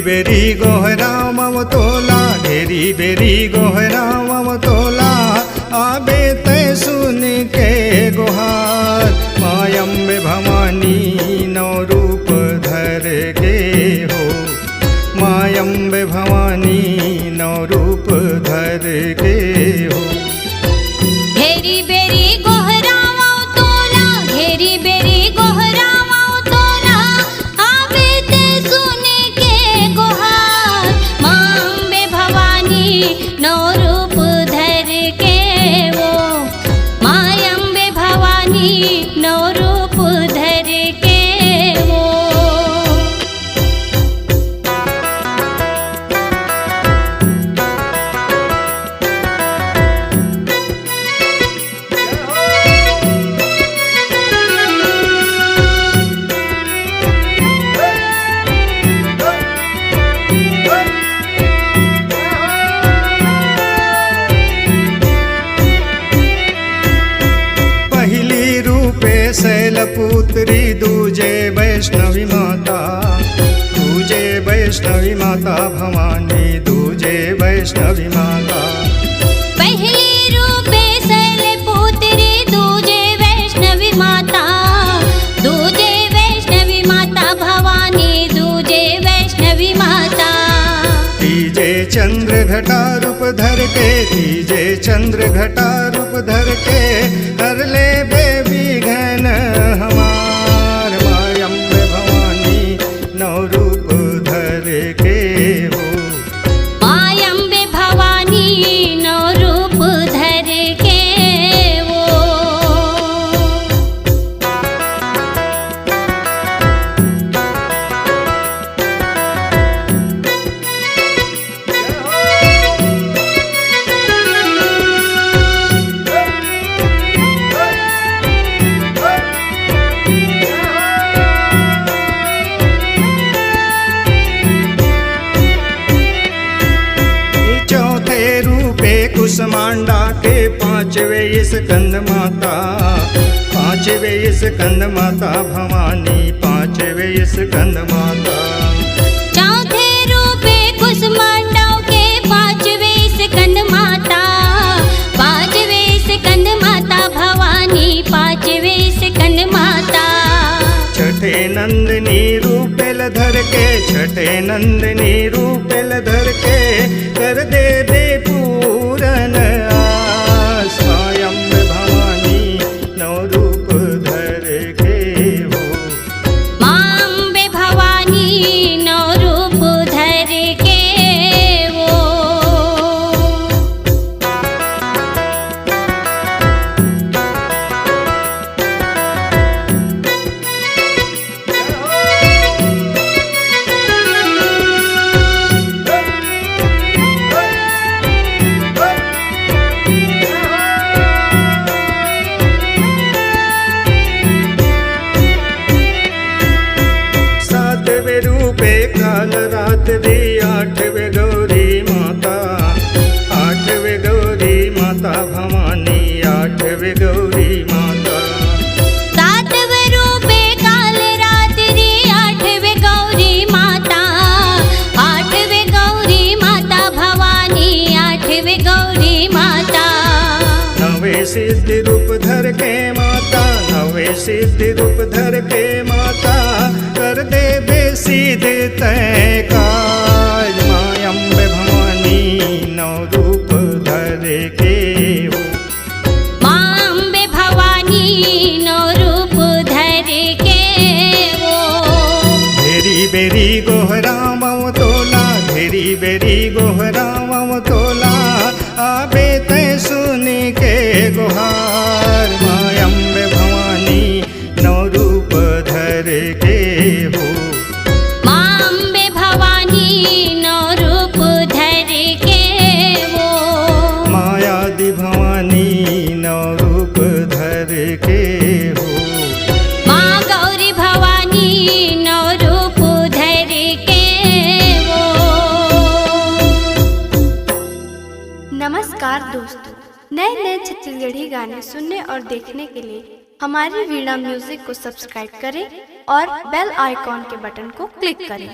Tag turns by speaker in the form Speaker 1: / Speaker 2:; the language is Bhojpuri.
Speaker 1: बेरी गोहरावम तोला, घेरी बेरी गोहरावम तोला, आबे ते सुन के गुहार। माय अम्बे भवानी नौ रूप धर के हो, माय अम्बे भवानी नौ रूप धर के हो।
Speaker 2: घेरी बेरी गोहरावम तोला, घेरी बेरी गोहरावम तोला, आबे ते सुन के गुहार। माँ अम्बे भवानी नौ रूप धर के वो, माय अम्बे भवानी नौ रूप धर के वो।
Speaker 1: पहली रूपे शैलपुत्री, दूजे वैष्णवी माता, दूजे वैष्णवी माता भवानी, दूजे वैष्णवी माता।
Speaker 2: पहली रूपे शैलपुत्री, दूजे वैष्णवी माता, दूजे वैष्णवी माता भवानी, दूजे वैष्णवी माता।
Speaker 1: तीजे चंद्र घटा रूप धर के, तीजे चंद्र घटा रूप धर के, हर ले बेबी घन हमार। माय अम्बे भवानी नौ रूप धर के हो,
Speaker 2: माय अम्बे भवानी नौ रूप धर के वो।
Speaker 1: चौथे रूपे कुसमांडा के, पांचवे स्कंद माता, पांचवे स्कंद माता भवानी, पांचवे स्कंद माता।
Speaker 2: चौथे रूपे कुसमांडव के, पांचवे स्कंद माता, पांचवे स्कंद माता भवानी, पांचवे स्कंद माता।
Speaker 1: छठे नंदिनी रूपेल धर के, छठे नंदिनी रूपेल धर के, कर दे दे पूरन आस। माय अम्बे भवानी नौ रूप धर के हो,
Speaker 2: माँ अम्बे भवानी नौ रूप धर के वो।
Speaker 1: सातवें रूपे काल रात्रि, आठवें गौरी माता, आठवें गौरी माता भवानी, आठवें गौरी माता।
Speaker 2: सातवें रूपे काल रात्रि, आठवें गौरी माता, आठवें गौरी माता भवानी, आठवें गौरी माता।
Speaker 1: नवे सिद्धि रूप धर के माता, नवे सिद्धि रूप धर के माता, कर दे बेसिद्ध तय काज। माय अम्बे भवानी नौ रूप धर के हो,
Speaker 2: माँ अम्बे भवानी नौ रूप धर के वो।
Speaker 1: घेरी बेरी गोहरावम तोला, घेरी बेरी गोहरावम तोला, आबे ते सुन के गुहार। माय अम्बे भवानी नौ रूप धर के हो,
Speaker 2: माँ अम्बे भवानी नौ रूप धर के वो।
Speaker 1: मायादि भवानी नौ रूप धर के हो,
Speaker 2: माँ गौरी भवानी नौ रूप धर के वो।
Speaker 3: नमस्कार दोस्तों, नए नए छत्तीसगढ़ी गाने सुनने और देखने के लिए हमारी वीणा म्यूजिक को सब्सक्राइब करें और बेल आइकॉन के बटन को क्लिक करें।